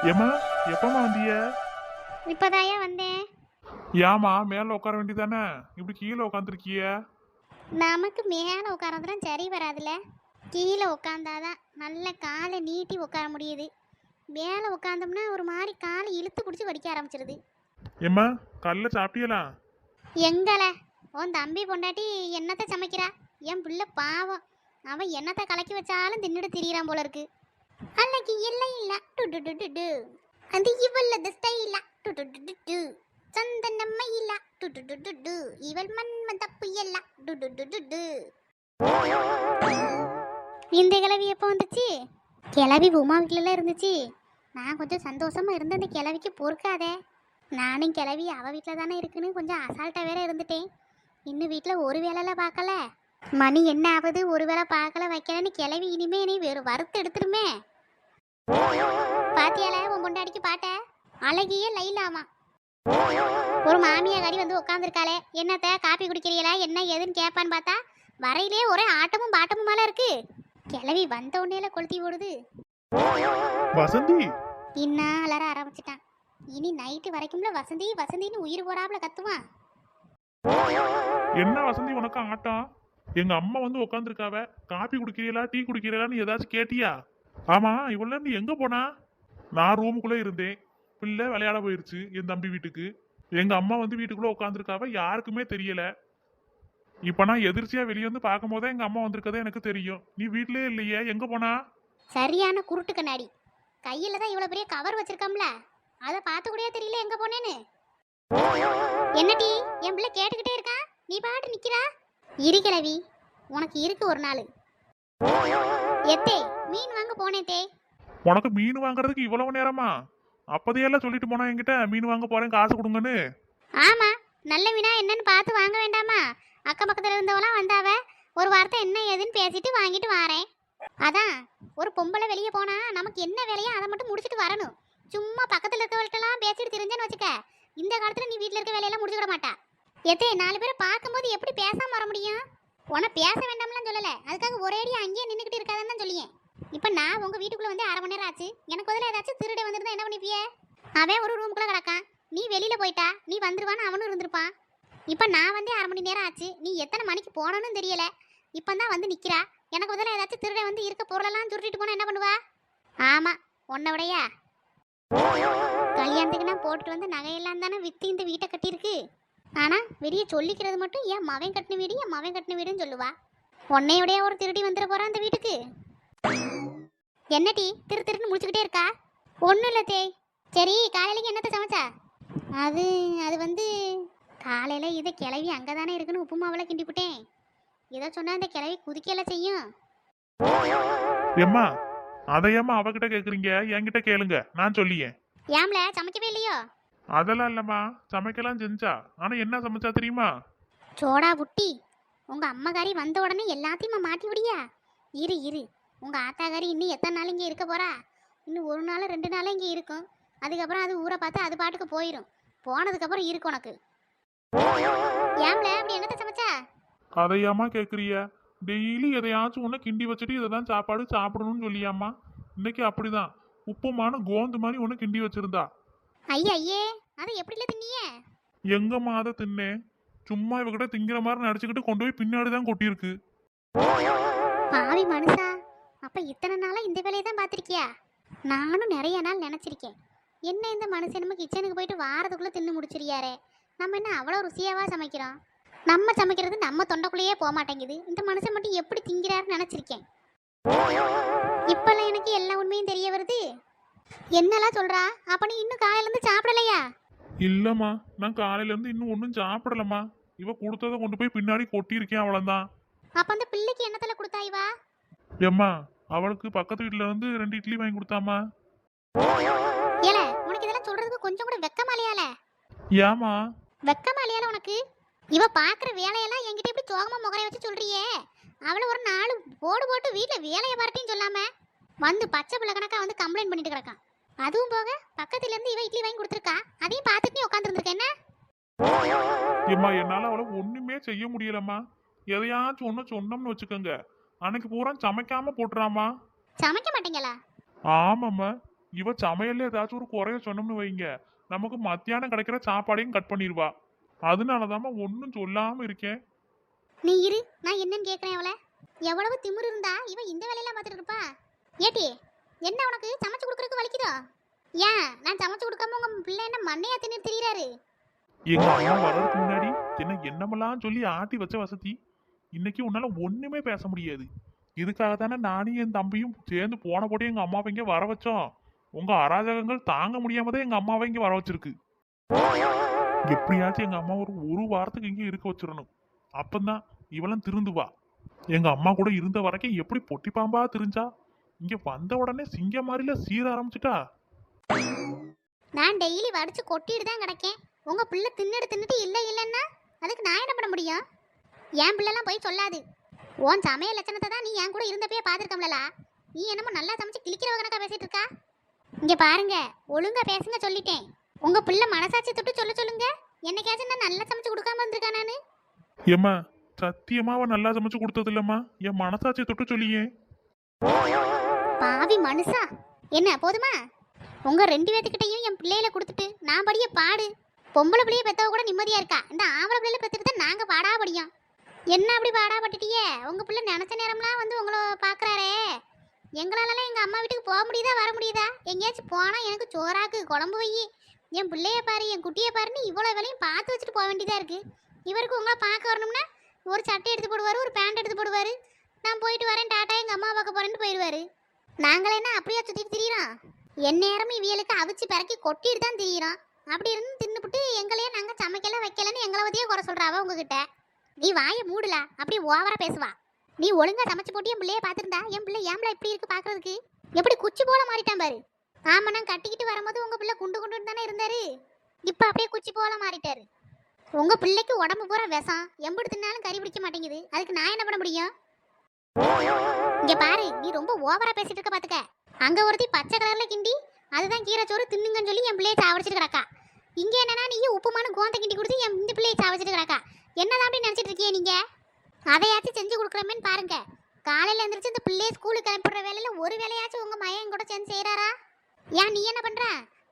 ஏமா எப்பமா வந்திய? இப்பதாயா வந்தேன். ஏமா மேல உட்கார வேண்டியதானே, இப்படி கீழே உட்காந்துருக்கிய? நமக்கு மேலே உட்காரதுலாம் சரி வராதுல. கீழே உட்காந்தாதான் நல்ல காலை நீட்டி உட்கார முடியுது. மேலே உட்காந்தோம்னா ஒரு மாதிரி காலை இழுத்து பிடிச்சி வடிக்க ஆரம்பிச்சிருது. ஏமா கல்ல சாப்பிட்டியலா? எங்கல உன் தம்பி பொண்டாட்டி என்னத்தை சமைக்கிறா? என் பிள்ளை பாவம், அவன் என்னத்தை கலக்கி வச்சாலும் தின்னுட்டு திரியிறான் போல இருக்கு. அன்னைக்கு இல்லை இல்ல டு டு டு டு டு. அது இவளது ஸ்டைல டு டு டு டு டு. சந்தனம்மை இல்ல டு டு டு டு டு. இவள் மன்மத புயல்ல டு டு டு டு டு. இந்த கிளவி எப்போ வந்துச்சு? கிளவி உமா வீட்டிலலாம் இருந்துச்சு. நான் கொஞ்சம் சந்தோஷமா இருந்த அந்த கிளவிக்கு பொறுக்காதே. நானும் கிளவி அவ வீட்டில் தானே இருக்குன்னு கொஞ்சம் அசால்ட்டாக வேற இருந்துட்டேன். இன்னும் வீட்டில் ஒரு வேலைலாம் பார்க்கல. மணி என்ன ஆகுது, ஒரு வேளை பார்க்கல வைக்கலன்னு கிளவி இனிமே நீ வெறும் வறுத்து எடுத்துருமே. பாத்தியால உன் பொண்டாடிக்கு பாட்ட அழகிய லைலாமா. ஒரு மாமியா கடி வந்து உட்காந்துருக்காளே, என்னத்த காப்பி குடிக்கிறீங்களா என்ன ஏதுன்னு கேட்பான்னு பார்த்தா வரையிலே ஒரே ஆட்டமும் பாட்டமும் மேல இருக்கு. கிளவி வந்த உடனேல கொளுத்தி ஓடுது. வசந்தி இன்னும் அலற ஆரம்பிச்சிட்டான். இனி நைட்டு வரைக்கும்ல வசந்தி வசந்தின்னு உயிர் போறாப்புல கத்துவான். என்ன வசந்தி உனக்கு ஆட்டம்? எங்க அம்மா வந்து உட்காந்துருக்காவ, காப்பி குடிக்கிறீங்களா டீ குடிக்கிறீங்களான்னு ஏதாச்சும் கேட்டியா? ஆமா, இவ்வளவு நேரம் நீ எங்க போனா? நான் ரூமுக்குள்ள இருந்தேன், பிள்ளை விளையாட போயிருச்சு என் தம்பி வீட்டுக்கு. எங்க அம்மா வந்து வீட்டுக்குள்ள உட்காந்துருக்காவ, யாருக்குமே தெரியல. இப்ப நான் எதிர்ச்சியா வெளியே வந்து பார்க்கும் போதே எங்க அம்மா வந்திருக்கதே எனக்கு தெரியும். நீ வீட்லயே இல்லையே, எங்க போனா? சரியான குருட்டு கண்ணாடி. கையில தான் இவ்வளவு பெரிய கவர் வச்சிருக்கோம்ல, அதை பார்த்து கூட தெரியல எங்க போனேன்னு. என்னடி என் பிள்ளை கேட்டுக்கிட்டே இருக்கா, நீ பாட்டு நிக்கிறா? இருக்கிழவி, உனக்கு இருக்கு ஒரு நாள். எத்தே மீன் வாங்க போனே தே. உனக்கு மீன் வாங்குறதுக்கு இவ்வளவு நேரமா? அப்பதையெல்லாம் சொல்லிட்டு போனா என்கிட்ட மீன் வாங்க போறேன் காசு கொடுங்கன்னு. ஆமா, நல்ல மீனா என்னன்னு பார்த்து வாங்க வேண்டாமா? அக்கம் பக்கத்துல இருந்தவெல்லாம் வந்தாவ, ஒரு வார்த்தை என்ன ஏதுன்னு பேசிட்டு வாங்கிட்டு வாரேன். அதான் ஒரு பொம்பளை வெளியே போனா நமக்கு என்ன வேலையோ அதை மட்டும் முடிச்சுட்டு வரணும். சும்மா பக்கத்துல இருக்கவள்கிட்டலாம் பேசிட்டு தெரிஞ்சேன்னு வச்சுக்க, இந்த காலத்துல நீ வீட்டுல இருக்க வேலையெல்லாம் முடிச்சுக்கிட மாட்டா. எத்தே நாலு பேரை பார்க்கும்போது எப்படி பேசாம வர முடியும்? உன பேச வேண்டாம்லாம் சொல்லல, அதுக்காக ஒரேடி அங்கேயே நின்றுக்கிட்டு இருக்காதுன்னு தான் சொல்லியேன். இப்ப நான் உங்க வீட்டுக்குள்ள வந்து 1/2 மணி நேரம் ஆச்சு. எனக்கு முதல்ல ஏதாச்சும் திருட வந்திருந்தா என்ன பண்ணிப்பிய? அவன் ஒரு ரூமுக்குள்ள கிடக்கான், நீ வெளியில போயிட்டா, நீ வந்துருவான்னு அவனும் இருந்திருப்பான். இப்ப நான் வந்து 1/2 மணி நேரம் ஆச்சு, நீ எத்தனை மணிக்கு போனன்னு தெரியல. இப்பதான் வந்து நிக்கிறா. எனக்கு முதல்ல ஏதாச்சும் திருட வந்து இருக்க பொருளெல்லாம் சுருட்டிட்டு போனா என்ன பண்ணுவா? ஆமா, உன்னை விடையா? கல்யாணத்துக்கு நான் போட்டுட்டு வந்து நகையெல்லாம் தானே வித்து இந்த வீட்டை கட்டியிருக்கு. ஆனா வெளியே சொல்லிக்கிறது மட்டும் என் மவன் கட்டின வீடு என் மவன் கட்டின வீடுன்னு சொல்லுவா. உன்னையுடைய ஒரு திருடி வந்துட போறான் அந்த வீட்டுக்கு. என்னடி திரு திருன்னு முடிச்சுக்கிட்டே இருக்கா? ஒன்றும் இல்லை தேய். சரி, காலையிலக்கு என்னத்தை சமைச்சா? அது அது வந்து காலையில் இதை கிளவி அங்கே தானே இருக்குன்னு உப்புமாவில் கிண்டி விட்டேன். இதை சொன்னால் அந்த கிளவி குதிக்கல செய்யும். ஏம்மா அதையம்மா அவகிட்ட கேக்குறீங்க, என்கிட்ட கேளுங்க, நான் சொல்லியேன். ஏம்ல சமைக்கவே இல்லையோ? அதெல்லாம் இல்லம்மா, சமைக்கலாம் செஞ்சா. ஆனா என்ன சமைச்சா தெரியுமா? சோடா புட்டி, உங்க அம்மாக்காரி வந்த உடனே எல்லாத்தையும் மாட்டி விடியா? இரு இரு, உங்க ஆத்தாக்காரி இன்னும் எத்தனை நாள் இங்கே இருக்க போறா? இன்னும் 1 நாள் 2 நாள் இங்கே இருக்கும். அதுக்கப்புறம் அது ஊரை பார்த்து அது பாட்டுக்கு போயிடும். போனதுக்கப்புறம் இருக்கு உனக்கு. ஏம்ல அப்படி என்னத்தை சமைச்சா? அதையாம்மா கேக்குறிய? டெய்லி எதையாச்சும் ஒன்று கிண்டி வச்சுட்டு இதைதான் சாப்பாடு சாப்பிடணும்னு சொல்லியாம்மா. இன்னைக்கு அப்படிதான் உப்புமான கோந்து மாதிரி ஒன்று கிண்டி வச்சிருந்தா. ஐயே, அதை எப்படில தின்னியே? எங்கம்மா அதை தின்னேன்? சும்மா இவகிட்ட திங்கிற மாதிரி நடிச்சுக்கிட்டு கொண்டு போய் பின்னாடி தான் கொட்டியிருக்கு. பாவி மனுஷா, அப்ப இத்தனை நாளா இந்த வேலையை தான் பார்த்திருக்கியா? நானும் நிறைய நாள் நினைச்சிருக்கேன், என்ன இந்த மனுஷன் நம்ம கிச்சனுக்கு போயிட்டு வாரத்துக்குள்ள தின்னு முடிச்சிருக்காரே, நம்ம என்ன அவ்வளோ ருசியாவா சமைக்கிறோம்? நம்ம சமைக்கிறது நம்ம தொண்டைக்குள்ளேயே போக மாட்டேங்குது, இந்த மனுஷன் மட்டும் எப்படி திங்கிறாருன்னு நினைச்சிருக்கேன். இப்பெல்லாம் எனக்கு எல்லா உண்மையும் தெரிய வருது. என்னெல்லாம் சொல்றா? அப்ப நீ இன்னும் காலையில இருந்து சாப்பிடலையா? இல்லம்மா, நான் காலையில இருந்து இன்னும் ஒன்றும் சாப்பிடலம்மா. இவ கொடுத்ததை கொண்டு போய் பின்னாடி கொட்டியிருக்கேன், அவ்வளவுதான். அப்ப அந்த பிள்ளைக்கு என்னத்துல கொடுத்தா இவா? ஏம்மா அவளுக்கு பக்கத்து வீட்டுல இருந்து 2 இட்லி வாங்கி கொடுத்தாமா. ஏல, உனக்கு இதெல்லாம் சொல்றதுக்கு கொஞ்சம் கூட வெக்கமா இல்லையால? ஏமா வெக்கமா இல்லையால உனக்கு? இவ பாக்குற வேலையெல்லாம் என்கிட்ட இப்படி சோகமா முகரைய வச்சு சொல்றியே. அவளை ஒரு 4 போடு போட்டு வீட்டுல வேலையை வரட்டின்னு சொல்லாம வந்து பச்சை பிள்ளை கணக்கா வந்து கம்ப்ளைண்ட் பண்ணிட்டு கிடக்கான். அதுவும் போக பக்கத்துல இருந்து இவ இட்லி வாங்கி கொடுத்துருக்கா, அதையும் பார்த்துட்டு நீ உட்கார்ந்து இருந்திருக்க என்ன? ஏம்மா என்னால அவளை ஒண்ணுமே செய்ய முடியலம்மா. எதையாச்சும் ஒண்ணு சொன்னோம்னு வச்சுக்கோங்க, அன்னைக்கு பூரா சமைக்காம போட்டுறாமா. சமைக்க மாட்டீங்களா? ஆமாம்மா, இவ சமையல்ல ஏதாச்சும் ஒரு குறைய சொன்னோம்னு வைங்க, நமக்கு மத்தியானம் கிடைக்கிற சாப்பாடையும் கட் பண்ணிடுவா. அதனாலதாம்மா ஒன்னும் சொல்லாம இருக்கேன். நீ இரு, நான் என்னன்னு கேக்குறேன் அவளை. எவ்வளவு திமிரு இருந்தா இவ இந்த வேலையெல்லாம் பார்த்துட்டு இருப்பா? ஏட்டி, என்ன உனக்கு சமைச்சு கொடுக்கறதுக்கு வலிக்குதோ? ஏன் நான் சமைச்சு கொடுக்காம உங்க பிள்ளை என்ன மண்ணையா தின்னு திரியறாரு? எங்க அம்மா வர்றதுக்கு முன்னாடி என்னமெல்லாம் சொல்லி ஆட்டி வச்ச வசதி. இன்னைக்கு உன்னால ஒண்ணுமே பேச முடியாது. இதுக்காக தானே நானும் என் தம்பியும் சேர்ந்து போன போட்டு எங்க அம்மாவை இங்க வர வச்சோம். உங்க அராஜகங்கள் தாங்க முடியாம தான் எங்க அம்மாவை இங்க வர வச்சிருக்கு. எப்படியாச்சும் எங்க அம்மா ஒரு வாரத்துக்கு இங்க இருக்க வச்சிடணும். அப்பந்தான் இவளும் திருந்துவா. எங்க அம்மா கூட இருந்த வரைக்கும் எப்படி பொட்டி பாம்பா திரிஞ்சா, இங்க வந்த உடனே சிங்க மாதிரில சீர ஆரம்பிச்சுட்டா. நான் டெய்லி வடிச்சு கொட்டிட்டு தான் கிடக்கேன். உங்க பிள்ளை தின்னுட்டு இல்லைன்னா அதுக்கு நான் என்ன பண்ண முடியும்? என் பிள்ளைலாம் போய் சொல்லாது. உன் சமையல் லட்சணத்தை தான் நீ என் கூட இருந்தப்பே பார்த்துருக்கோம்லா. நீ என்னமோ நல்லா சமைச்சு கிளிக்கிற கணக்கா பேசிட்டு இருக்கா. இங்க பாருங்க, ஒழுங்கா பேசுங்க சொல்லிட்டேன். உங்க பிள்ளை மனசாட்சி தொட்டு சொல்லுங்க. என்னைக்காச்சும் நான் நல்லா சமைச்சு கொடுக்காம இருந்திருக்கேன் நானு? ஏம்மா சத்தியமா அவ நல்லா சமைச்சு கொடுத்தது இல்லம்மா. என் மனசாட்சியை தொட்டு சொல்லியே. பாவி மனுஷா, என்ன போதுமா? உங்க 2 பேத்துக்கிட்டையும் என் பிள்ளையில கொடுத்துட்டு நான் படிய பாடு. பொம்பளை பிள்ளைய பெத்தவ கூட நிம்மதியா இருக்கா. இந்த ஆம்பளை பிள்ளைல பெத்துட்டு தான் நாங்க பாடா படியும். என்ன அப்படி பாடா பட்டுட்டியே? உங்க பிள்ளை நினைச்ச நேரம்லாம் வந்து உங்களை பாக்குறாரே. எங்களாலலாம் எங்க அம்மா வீட்டுக்கு போக முடியுதா, வர முடியுதா? எங்கேயாச்சும் போனா எனக்கு சோறாக்கு குழம்பு வை, என் பிள்ளைய பாரு, என் குட்டியை பாருன்னு இவ்வளோ வேலையும் பார்த்து வச்சுட்டு போக வேண்டியதா இருக்கு. இவருக்கு உங்களை பார்க்க வரணும்னா ஒரு சட்டை எடுத்து போடுவாரு, ஒரு பேண்ட் எடுத்து போடுவாரு. நான் போயிட்டு வரேன் டாட்டா, எங்க அம்மா பார்க்க போறேன்னு போயிடுவாரு. நாங்களே என்ன அப்படியே சுத்திட்டு திரியிறோம்? என் நேரமும் இவியலுக்கு அவிச்சு பிறக்கி கொட்டிட்டு தான் திரியிறோம். அப்படி இருந்து தின்னுபிட்டு எங்களையே நாங்க சமைக்கல வைக்கலன்னு எங்களை பத்தியே குறை சொல்றாவ உங்ககிட்ட. நீ வாயை மூடல, அப்படியே ஓவரா பேசுவா. நீ ஒழுங்கா சமைச்சு போட்டு என் பிள்ளைய பார்த்துருந்தா என் பிள்ளை ஏம்பளை இப்படி இருக்கு பாக்குறதுக்கு? எப்படி குச்சி போல மாறிட்டான் பாரு. ஆமா, நான் கட்டிக்கிட்டு வரும்போது உங்க பிள்ளை குண்டு குண்டு தானே இருந்தாரு. இப்ப அப்படியே குச்சி போல மாறிட்டாரு. உங்க பிள்ளைக்கு உடம்பு பூரா விஷம், எம்பிட்டு தின்னாலும் கறி பிடிக்க மாட்டேங்குது. அதுக்கு நான் என்ன பண்ண முடியும்? இங்க பாரு, நீ ரொம்ப ஓவரா பேசிட்டு இருக்க பாத்துக்க. அங்க ஒருத்தி பச்சை கலர்ல கிண்டி அதுதான் கீரை சோறு தின்னுங்கன்னு சொல்லி என் பிள்ளைய சாவடிச்சிட்டு கிடக்கா. இங்க என்னன்னா நீ உப்புமான கோந்த கிண்டி கொடுத்து என் இந்த பிள்ளைய சாவடிச்சிட்டு கிடக்கா. என்னதான் அப்படி நினைச்சிட்டு இருக்கியே நீங்க? அதையாச்சும் செஞ்சு கொடுக்குறமேன்னு பாருங்க. காலையில எந்திரிச்சு இந்த பிள்ளைய ஸ்கூலுக்கு அனுப்புற வேலையில ஒரு வேலையாச்சும் உங்க மையன் கூட சேர்ந்து செய்யறாரா? ஏன் நீ என்ன பண்ற?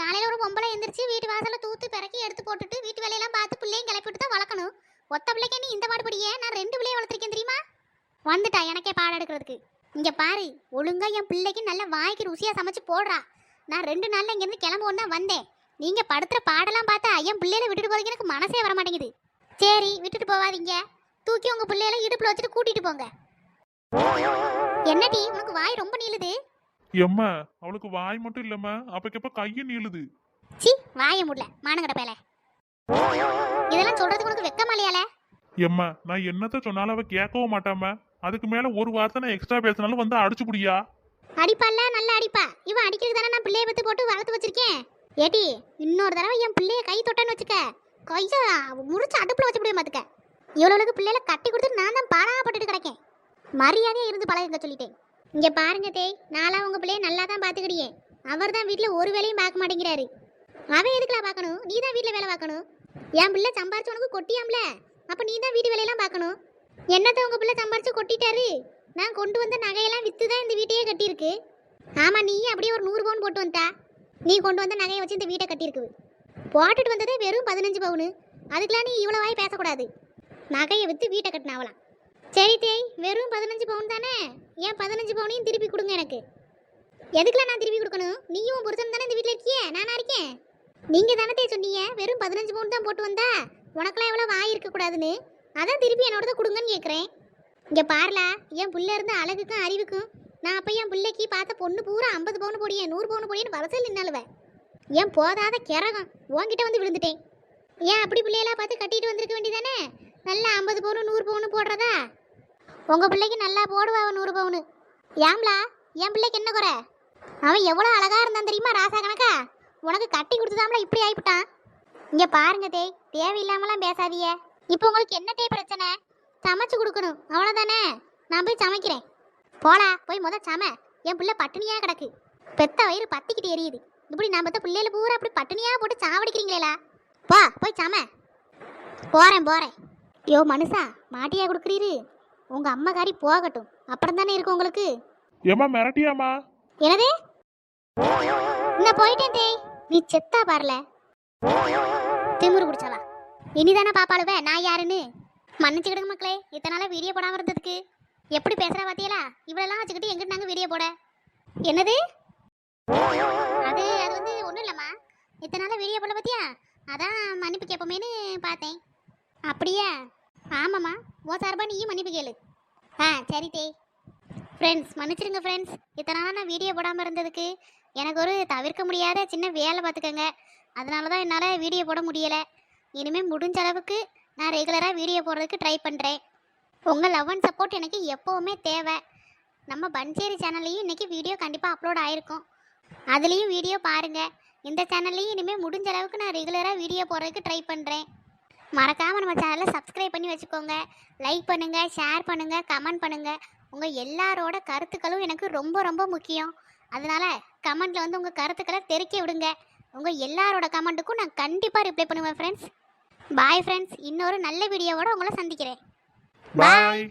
காலையில ஒரு பொம்பளை எந்திரிச்சு வீட்டு வாசல தூத்து பிறக்கி எடுத்து போட்டுட்டு வீட்டு வேலையெல்லாம் பார்த்து பிள்ளையும் கிளப்பிட்டு தான் வளர்க்கணும். ஒத்த பிள்ளைக்கே நீ இந்த பாடுபடியே? நான் 2 பிள்ளைய வளர்த்திருக்கேன் தெரியுமா? வந்துட்டா எனக்கே பாடம் எடுக்கிறதுக்கு. இங்க பாரு, ஒழுங்கா என் பிள்ளைக்கு நல்ல வாய்க்கு ருசியா சமைச்சு போடுறா. நான் 2 நாள்ல இங்கிருந்து கிளம்புவோம் தான் வந்தேன். நீங்க படுத்துற பாடெல்லாம் பார்த்தா என் பிள்ளையில விட்டுட்டு போறதுக்கு எனக்கு மனசே வர மாட்டேங்குது. சரி, விட்டுட்டு போவாதீங்க. தூக்கி உங்க பிள்ளையில இடுப்புல வச்சுட்டு கூட்டிட்டு போங்க. என்னடி உனக்கு வாய் ரொம்ப நீளுது? எம்மா அவளுக்கு வாய் மட்டும் இல்லம்மா, அப்பக்கப்ப கையும் நீளுது. சி, வாய முடியல மானங்கட பேல. இதெல்லாம் சொல்றதுக்கு உனக்கு வெக்கமா இல்லையால? எம்மா நான் என்னத்த சொன்னாலும் அவ கேட்கவும் மாட்டாம. அதுக்கு மேல ஒரு வார்த்தை நான் எக்ஸ்ட்ரா பேசினாலும் வந்து அடிச்சு புடியா. அடிப்பால, நல்லா அடிப்பா. இவன் அடிக்கிறது தானே நான் பிள்ளைய பத்தி போட்டு வளர்த்து வச்சிருக்கேன். ஏடி, இன்னொரு தடவை என் பிள்ளைய கை தொட்டான்னு வச்சுக்க, கைய முறிச்சு அடுப்புல வச்சு முடிய மாத்துக்க. இவ்வளவுக்கு பிள்ளைல கட்டி கொடுத்து நான் தான் பாடாப்பட்டுட்டு கிடக்கேன். மரியாதையா இருந்து பழகுங்க சொல்லிட்டேன். இங்க பாருங்க தேய், நாளா உங்க பிள்ளைய நல்லா தான் பாத்துக்கிடியே. அவர் தான் வீட்டுல ஒரு வேலையும் பார்க்க மாட்டேங்கிறாரு. அவன் எதுக்குலாம் பார்க்கணும்? நீ தான் வீட்டுல வேலை பார்க்கணும். என் பிள்ளை சம்பாரிச்சு உனக்கு கொட்டியாம்ல, அப்ப நீ தான் வீட்டு வேலையெல்லாம் பார்க்கணும். என்னத்த உங்க பிள்ளை சம்பாரிச்சு கொட்டிட்டாரு? நான் கொண்டு வந்த நகையெல்லாம் வித்து தான் இந்த வீட்டையே கட்டியிருக்கு. ஆமா, நீ அப்படியே ஒரு 100 பவுன் போட்டு வந்தா. நீ கொண்டு வந்த நகையை வச்சு இந்த வீட்டை கட்டியிருக்கு. போட்டுட்டு வந்ததே வெறும் 15 பவுனு. அதுக்கெல்லாம் நீ இவ்வளோ வாய் பேசக்கூடாது. நகையை வித்து வீட்டை கட்டினாவலாம். சரி தேய், வெறும் 15 பவுன் தானே? ஏன் 15 பவுனையும் திருப்பி கொடுங்க எனக்கு. எதுக்குலாம் நான் திருப்பி கொடுக்கணும்? நீயும் உன் புருஷன் தானே இந்த வீட்டில் இருக்கியே, நானா இருக்கேன். நீங்க தானே சொன்னீங்க வெறும் 15 பவுன் தான் போட்டு வந்தா, உனக்கெல்லாம் எவ்வளோ வாய் இருக்கக்கூடாதுன்னு. அதான் திருப்பி என்னோட கொடுங்கன்னு கேட்குறேன். இங்கே பாருலா, என் பிள்ளை இருந்த அழகுக்கும் அறிவுக்கும் நான் அப்போ என் பிள்ளைக்கு பார்த்த பொண்ணு பூரா 50 பவுன் போடியே 100 பவுன் போடியேன்னு வரிசையில் நின்னாலுவேன். ஏன் போதாத கிறகம் உன்கிட்ட வந்து விழுந்துட்டேன். ஏன் அப்படி பிள்ளையெல்லாம் பார்த்து கட்டிட்டு வந்திருக்க வேண்டியதானே? நல்லா 50 பவுன் 100 பவுன் போடுறதா? உங்கள் பிள்ளைக்கு நல்லா போடுவா 100 பவுன். ஏம்லா, என் பிள்ளைக்கு என்ன குறை? அவன் எவ்வளோ அழகா இருந்தான் தெரியுமா ராசா கணக்கா? உனக்கு கட்டி கொடுத்துதாம்ல இப்படி ஆயிப்பிட்டான். இங்கே பாருங்க தேய், தேவையில்லாமலாம் பேசாதீங்க. இப்போ உங்களுக்கு என்ன தேய் பிரச்சனை? சமைச்சு கொடுக்கணும் அவ்வளோதானே. நான் போய் சமைக்கிறேன். போலா, போய் சம. என் பிள்ளை பட்டினியாக கிடக்கு. பெத்த வயிறு பத்திக்கிட்டு எரியுது. இப்படி நான் பெத்த பிள்ளையில பூரா அப்படி பட்டினியாக போட்டு சாவடிக்கிறீங்களா? போ, போய் சம. போகிறேன். யோ மனுஷா, மாட்டியா கொடுக்குறீரு? உங்கள் அம்மாக்காரி போகட்டும், அப்புறம் தானே இருக்கும் உங்களுக்கு. ஏமா மிரட்டியாமா? என்னது? நான் போயிட்டேன் தேய். நீ செத்தா பாருல. திமிரு பிடிச்சவா. இனிதானே பாப்பாளுவ நான் யாருன்னு. மன்னிச்சுக்கிடுங்க மக்களே, இத்தனை நாளா வீடியோ போடாம இருந்ததுக்கு. எப்படி பேசுறா பாத்தியலா? இவளெல்லாம் வச்சுக்கிட்டு எங்கிட்டு நாங்க வீடியோ போட? என்னது? அது அது வந்து ஒன்றும் இல்லைம்மா. இத்தனை நாளா வீடியோ போடல பாத்தியா? அதான் மன்னிப்பு கேட்போமேனு பார்த்தேன். அப்படியா? ஆமாம்மா, உன் சார்பா நீயும் மன்னிப்பு கேளு. சரி தேய். ஃப்ரெண்ட்ஸ் மன்னிச்சிடுங்க ஃப்ரெண்ட்ஸ், இத்தனை நாள் நான் வீடியோ போடாமல் இருந்ததுக்கு. எனக்கு ஒரு தவிர்க்க முடியாத சின்ன வேலை பார்த்துக்கங்க. அதனால தான் என்னால் வீடியோ போட முடியலை. இனிமேல் முடிஞ்ச அளவுக்கு நான் ரெகுலராக வீடியோ போடுறதுக்கு ட்ரை பண்ணுறேன். உங்கள் லவ் அண்ட் சப்போர்ட் எனக்கு எப்போவுமே தேவை. நம்ம பன்சேரி சேனல்லையும் இன்றைக்கி வீடியோ கண்டிப்பாக அப்லோட் ஆகிருக்கும். அதுலேயும் வீடியோ பாருங்கள். இந்த சேனல்லையும் இனிமேல் முடிஞ்ச அளவுக்கு நான் ரெகுலராக வீடியோ போடுறதுக்கு ட்ரை பண்ணுறேன். மறக்காமல் நம்ம சேனலை சப்ஸ்கிரைப் பண்ணி வச்சுக்கோங்க. லைக் பண்ணுங்கள், ஷேர் பண்ணுங்கள், கமெண்ட் பண்ணுங்கள். உங்கள் எல்லாரோட கருத்துக்களும் எனக்கு ரொம்ப ரொம்ப முக்கியம். அதனால் கமெண்ட்டில் வந்து உங்கள் கருத்துக்களை தெரிக்க விடுங்க. உங்கள் எல்லாரோட கமெண்ட்டுக்கும் நான் கண்டிப்பாக ரிப்ளை பண்ணுவேன் ஃப்ரெண்ட்ஸ். பாய் ஃப்ரெண்ட்ஸ், இன்னொரு நல்ல வீடியோவோட உங்களை சந்திக்கிறேன். பாய்.